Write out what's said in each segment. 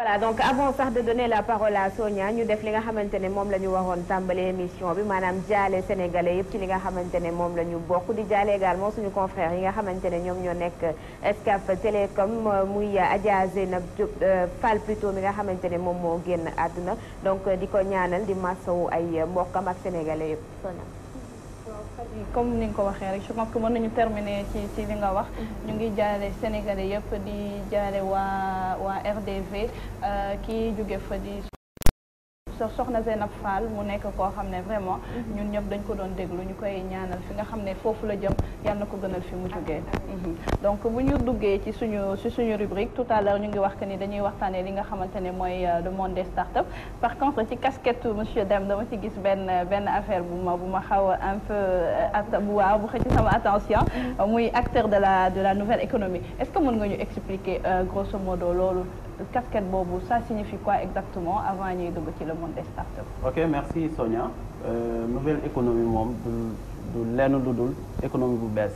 voilà donc avant sax de donner la parole à Sonia ñu def li nga xamante ne moom la ñu waroon tàmbali émission bi maanaam jaale sénégalais yëpp ci li nga xamante ne moom la ñu bokk di jaale également suñu confrères yi nga xamante ne ñoom ñoo nekk Excaf Télécom muy Adja Zeynab Fall plutôt mi nga xamante ne moom moo génn àdduna donc di ko ñaanal di massawu ay mbokkam ak sénégalais yëpp Sonia. comme ni nga ko waxee rek je pense que mën nañu terminer ci li nga wax ñu ngi jaale sénégalais yëpp di jaale waa RDV kii jóge fa di soxna Zeynab Fall mu nekk koo xam ne vraiment ñun ñëpp dañ ko doon déglu ñu koy ñaanal fi nga xam ne foofu la jëm yàlla na ko gënal fi mu jógee donc bu ñu duggee ci suñu rubrique tout à l'heure ñu ngi wax que ni dañuy waxtaanee li nga xamante ne mooy le monde des startups par contre ci casquette monsieur Deme dama ci gis benn affaire bu ma xaw a un peu bu xëcc sama attention muy acteur de la nouvelle économie est-ce que mën nga ñu expliquer grosso modo loolu casquette boobu ça signifie quoi exactement avant ñuy dugg ci le monde des startups. Ok merci Sonia nouvelle économie moom du lenn lu dul économie bu bees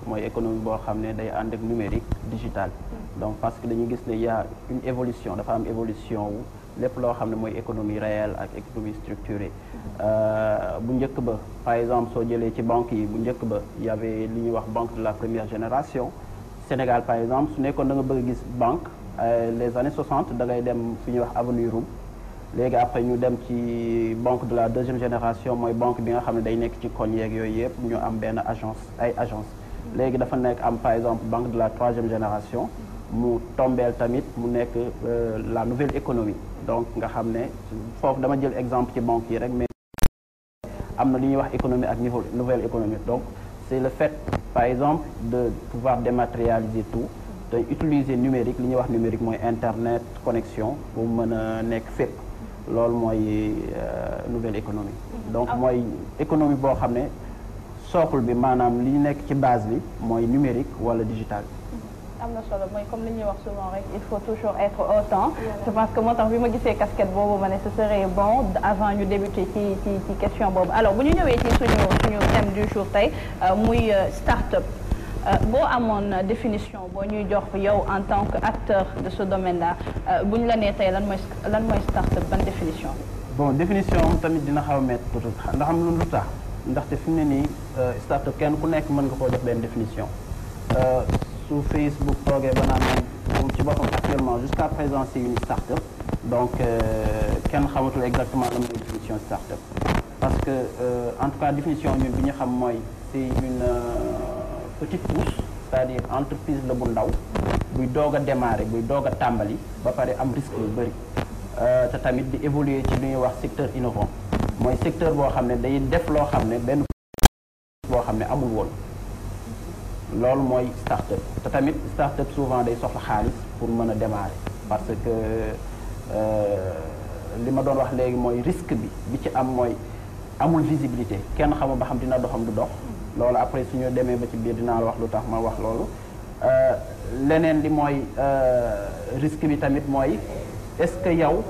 mooy économie boo xam ne day ànd ak numérique digital donc parce que dañuy gis ne y a une évolution dafa am évolution wu lépp loo xam ne mooy économie réelle ak économie structurée bu njëkk ba par exemple soo jëlee ci banque yi bu njëkk ba y avait li ñuy wax banque de la première génération Sénégal par exemple su nekkoon da nga bëgg a gis banque les années 60 da ngay dem fi ñuy wax avenue Roume léegi après ñu dem ci banque de la deuxième génération mooy banque bi nga xam ne day nekk ci koñ yeeg yooyu yëpp ñu am benn agence léegi dafa nekk am par exemple banque de la troisième génération mu tombeel tamit mu nekk la nouvelle économie donc nga xam ne foofu dama jël exemple ci banque yi rek mais am na li ñuy wax économie ak nouvelle économie donc c'est le fait par exemple de pouvoir dématérialiser tout te utiliser numérique li ñuy wax numérique mooy internet connexion bu mën a nekk fépp loolu mooy nouvelle économie donc mooy économie boo xam ne socle bi maanaam li nekk ci base bi mooy numérique wala digital am na solo mooy comme li ñuy wax souvent rek il faut toujours être au temps je pense que moo tax bi ma gisee casquette boobu ma ne ce serait bon avant ñu débuter ci question boobu alors bu ñu ñëwee ci suñu thème du jour tey muy start-up boo amoon définition boo ñuy jox yow en tant que acteur de ce domaine-là bu ñu la nee tey lan mooy start-up ban définition. bon définition tamit dina xaw a métti tuuti ndax am lu tax ndaxte fi mu ne nii start-up kenn ku nekk mën nga koo jox benn définition su Facebook toogee ba naan moom ci boppam actuellement jusqu'à présent c'est une start-up donc kenn xamatul exactement lan mooy définition start-up parce que en tout cas définition ñun bi ñu xam mooy c'est une petite pousse c'est-à-dire entreprise la bu ndaw buy doog a démarrer buy doog a tàmbali ba pare am risque yu bëri te tamit di évoluer ci lu ñuy wax secteur innovant mooy secteur boo xam ne day def loo xam ne benn boo xam ne amul woon loolu mooy start-up te tamit start-up souvent day soxla xaalis pour mën a démarrer parce que li ma doon wax léegi mooy risque bi ci am mooy amul visibilité kenn xamul ba xam dina doxam du dox loolu après suñu demee ba ci biir dinaa la wax lu tax ma wax loolu leneen li mooy risque bi tamit mooy est-ce que yow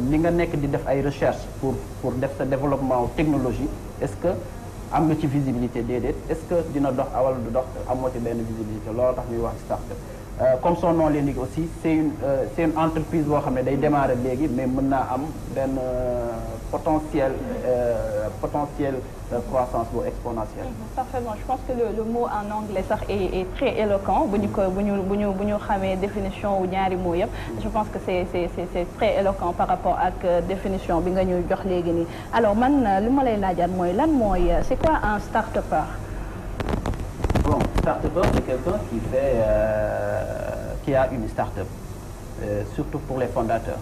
li nga nekk di def ay recherche pour def sa développement technologie est-ce que am nga ci visibilité déedéet est-ce que dina dox wala du dox amoo ci benn visibilité loolu tax ñuy wax start-up comme son nom l'indique aussi c'est une entreprise boo xam ne day démarrer léegi mais mën naa am benn potentiel croissance bu exponentielle. Parfaitement je pense que le mot en anglais sax est très éloquent bu ñu xamee définition wu ñaari mots yëpp je pense que c'est très éloquent par rapport ak définition bi nga ñu jox léegi nii alors man li ma lay laajaat mooy lan mooy c'est quoi un start-upper? Bon, start-upper c'est quelqu'un qui a une start-up surtout pour les fondateurs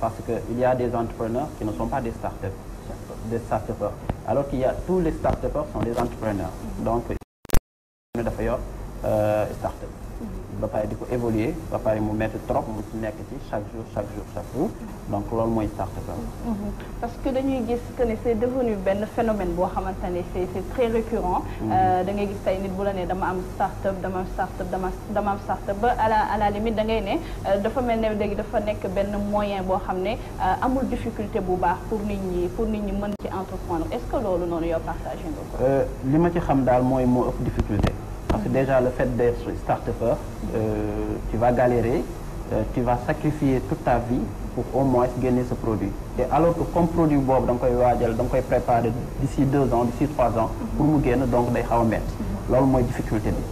parce que il y a des entrepreneurs qui ne sont pas des start-upers alors qu'il y a tous les start-upers sont des entrepreneurs donc dafa yor start-up ba pare di ko évoluer ba pare mu mettre trop mu nekk ci chaque jour donc loolu mooy start-up parce que dañuy gis que ne c'est devenu benn phénomène boo xamante ne c'est très récurrent da ngay gis tey nit bu la ne dama am start-up dama am start-up ba à la limite da ngay ne dafa mel ne léegi dafa nekk benn moyen boo xam ne amul difficulté bu baax pour nit ñi mën ci entreprendre est-ce que loolu noonu yow partagé nga ko li ma ci xam daal mooy moo ëpp difficulté parce que déjà le fait d'être start-upper tu vas galérer tu vas sacrifier toute ta vie pour au moins gagner ce produit. Et alors que comme produit boobu da nga koy waajal da nga koy préparer d'ici 2 ans, d'ici 3 ans pour mu génn donc day xaw a métti. Loolu mooy difficulté bi.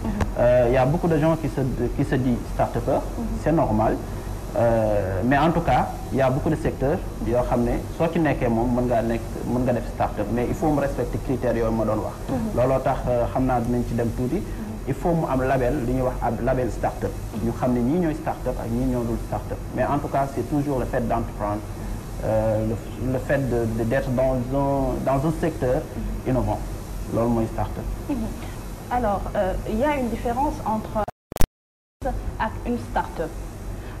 Y a beaucoup de gens qui se disent start-upers, c'est normal. Mais en tout cas il y a beaucoup de secteurs yoo xam ne soo ci nekkee moom mën nga def start-up mais il faut mu respecter critères yooyu ma doon wax. looloo tax xam naa dinañ ci dem tuuti. Il faut mu am label li ñuy wax ab label start-up. ñu xam ne ñii ñooy start-up ak ñii ñoo dul start-up mais en tout cas c'est toujours le fait d'entreprendre le fait d'être dans un secteur innovant loolu mooy start-up. Alors il y a une différence entre ak une start-up.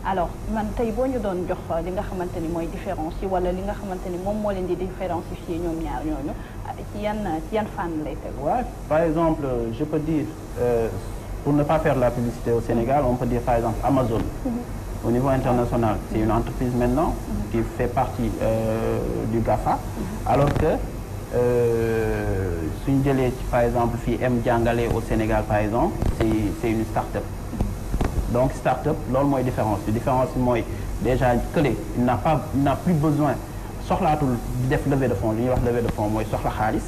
Alors man tey boo ñu doon jox li nga xamante ni mooy différence yi wala li nga xamante ni moom moo leen di différencier ñoom ñaar ñooñu ci yan fànn lay teg. Ouais, par exemple je peux dire pour ne pas faire la publicité au Sénégal on peut dire par exemple Amazon. Au niveau international c'est une entreprise maintenant qui fait partie du GAFA alors que suñu jëlee ci par exemple fii M Jàngale au Sénégal par exemple c'est une start-up. Donc start-up loolu mooy différence bi mooy déjà kële il n'a plus besoin soxlaatul di def levée de fonds li ñuy wax levée de fonds mooy soxla xaalis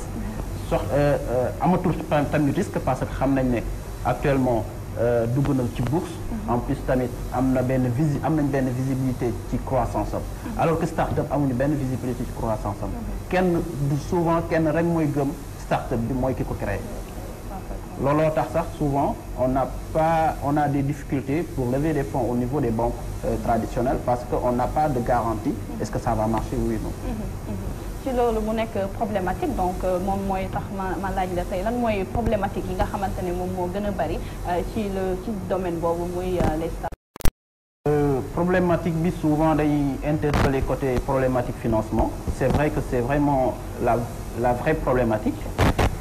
amatul tamit risque parce que xam nañ ne actuellement dugg na ci bourse en plus tamit am nañ benn visibilité ci croissance am alors que start-up amuñu benn visibilité ci croissance am souvent kenn rek mooy gëm start-up bi mooy ki ko créé looloo tax sax souvent on a des difficultés pour lever des fonds au niveau des banques traditionnelles parce que on n'a pas de garantie est-ce que ça va marcher oui ou non. ci loolu mu nekk problématique donc moom mooy tax ma laaj la tey lan mooy problématique yi nga xamante ne moom moo gën a bari ci domaine boobu muy les start-up. Problématique bi souvent day interpeller côté problématique financement c'est vrai que c'est vraiment la vraie problématique.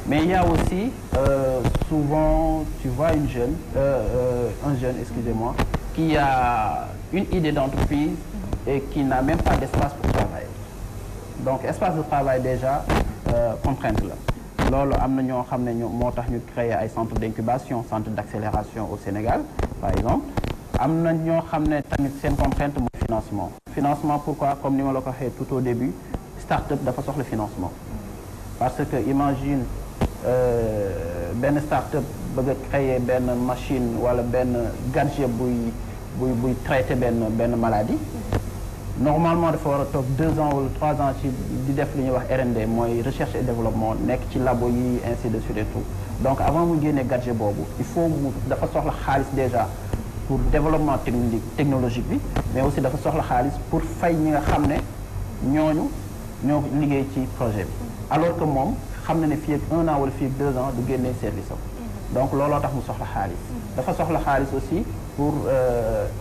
Mais il y a aussi souvent tu vois un jeune excusez-moi qui a une idée d'entreprise et qui n'a même pas d'espace pour travailler donc espace de travail déjà contrainte la loolu am na ñoo xam ne moo tax ñu créer ay centres d'incubation centres d'accélération au Sénégal par exemple am na ñoo xam ne tamit seen contrainte mooy financement pourquoi comme ni ma la ko waxee tout au début start-up dafa soxla financement parce que imagine benn start-up bëgg a créer benn machine wala benn gadget buy traiter benn maladie normalement dafa war a toog 2 ans wala 3 ans ci di def li ñuy wax R&D mooy recherche et développement nekk ci labo yi ainsi de suite et tout donc avant mu génnee gadget boobu il faut dafa soxla xaalis déjà pour développement technologique bi mais aussi dafa soxla xaalis pour fay ñi nga xam ne ñoo liggéey ci projet bi alors que moom xam na ne fii ak 1 an wala fii ak 2 ans du génnee service am donc looloo tax mu soxla xaalis dafa soxla xaalis aussi pour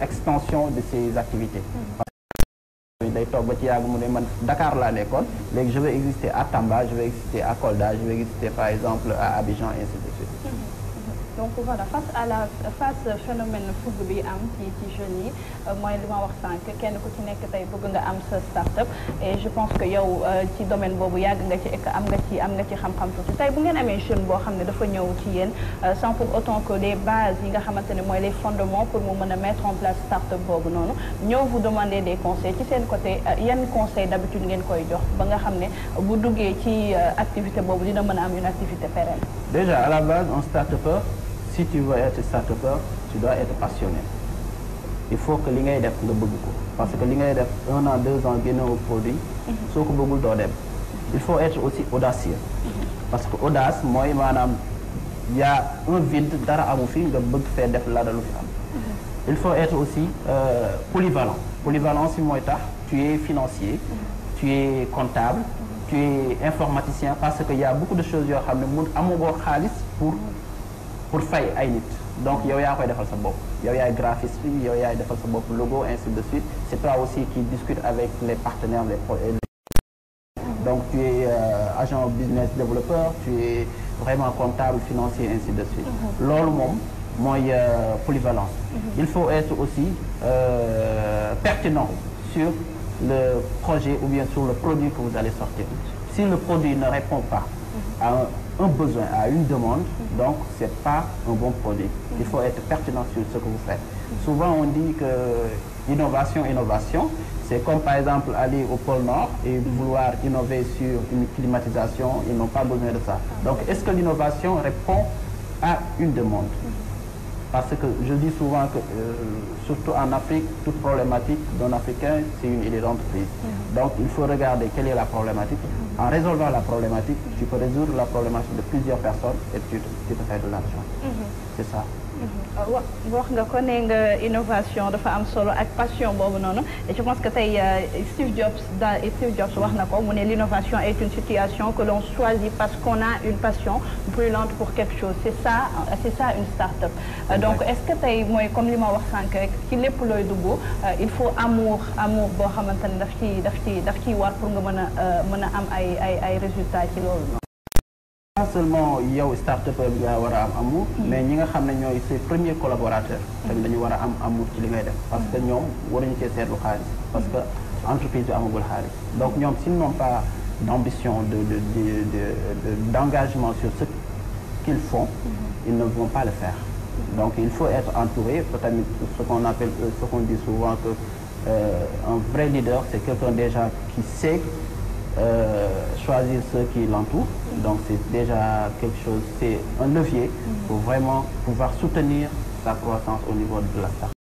extension de ses activités day toog ba ci yàgg mu ne man Dakar laa nekkoon léegi je vais exister à Tamba je vais exister à Kolda je vais exister par exemple à Abidjan et ainsi de suite. donc voilà face phénomène fougue bi am ci jeunes yi mooy li ma wax sànq kenn ku ci nekk tey bëgg nga am sa start-up et je pense que yow ci domaine boobu yàgg nga ci ek am nga ci xam-xam tuuti tey bu ngeen amee jeune boo xam ne dafa ñëw ci yéen sans pour autant que les bases yi nga xamante ne mooy les fondements pour mu mën a mettre en place start-up boobu noonu ñëw vous demander des conseils ci seen côté yan conseil d'habitude ngeen koy jox ba nga xam ne bu duggee ci activité boobu dina mën a am une activité pérenne. Déjà à la base un start-upper si tu veux être start-upper tu dois être passionné il faut que li ngay def nga bëgg ko parce que li ngay def 1 an 2 ans génnewu produit soo ko bëggul doo dem il faut être aussi audacieux parce que audace mooy maanaam y a un vide dara amu fi nga bëgg fee def la dalu fi am il faut être aussi polyvalent si mooy tax tu es financier tu es comptable tu es informaticien parce que y a beaucoup de choses yoo xam ne mun amugoo xaalis pour fay ay nit donc yow yaa koy defal sa bopp yow yaay graphiste bi yow yaay defal sa bopp logo ainsi de suite c'est toi aussi qui discute avec les partenaires donc tu es agent business développeur tu es vraiment comptable financier ainsi de suite loolu moom mooy polyvalence il faut être aussi pertinent sur le projet ou bien sur le produit que vous allez sortir si le produit ne répond pas à un besoin, à une demande, donc c'est pas un bon produit. Il faut être pertinent sur ce que vous faites. Souvent on dit que innovation, c'est comme par exemple aller au pôle Nord et vouloir innover sur une climatisation, ils n'ont pas besoin de ça. Donc est-ce que l'innovation répond à une demande? Parce que je dis souvent que, surtout en Afrique, toute problématique d'un Africain, c'est une idée d'entreprise. Donc il faut regarder quelle est la problématique. En résolvant la problématique, tu peux résoudre la problématique de plusieurs personnes et tu te fais de l'argent. C'est ça. wax nga ko ne nga innovation dafa am solo ak passion boobu noonu et je pense que tey Steve Jobs wax na ko mu ne l'innovation est une situation que l'on choisit parce qu'on a une passion brûlante pour quelque chose. C'est ça une start-up. Donc est-ce que tey mooy comme li ma wax sànq rek ci lépp looy dugg il faut amour boo xamante ne daf ciy war pour nga mën a am ay résultats ci loolu noonu. Pas seulement yow start-up bi nga war a am amour, mais ñi nga xam ne ñooy ses premiers collaborateurs tamit dañu war a am amour ci li ngay def parce que ñoom waruñu cee seetlu xaalis parce que entreprise bi amagul xaalis donc ñoom s'ils n'ont pas d'ambition d'engagement sur ce qu'ils font, ils ne vont pas le faire. Donc il faut être entouré, tamit ce qu'on dit souvent que un vrai leader c'est quelqu'un déjà qui sait choisir ceux qui l'entourent. Donc c'est déjà quelque chose, c'est un levier pour vraiment pouvoir soutenir sa croissance au niveau de la start-up.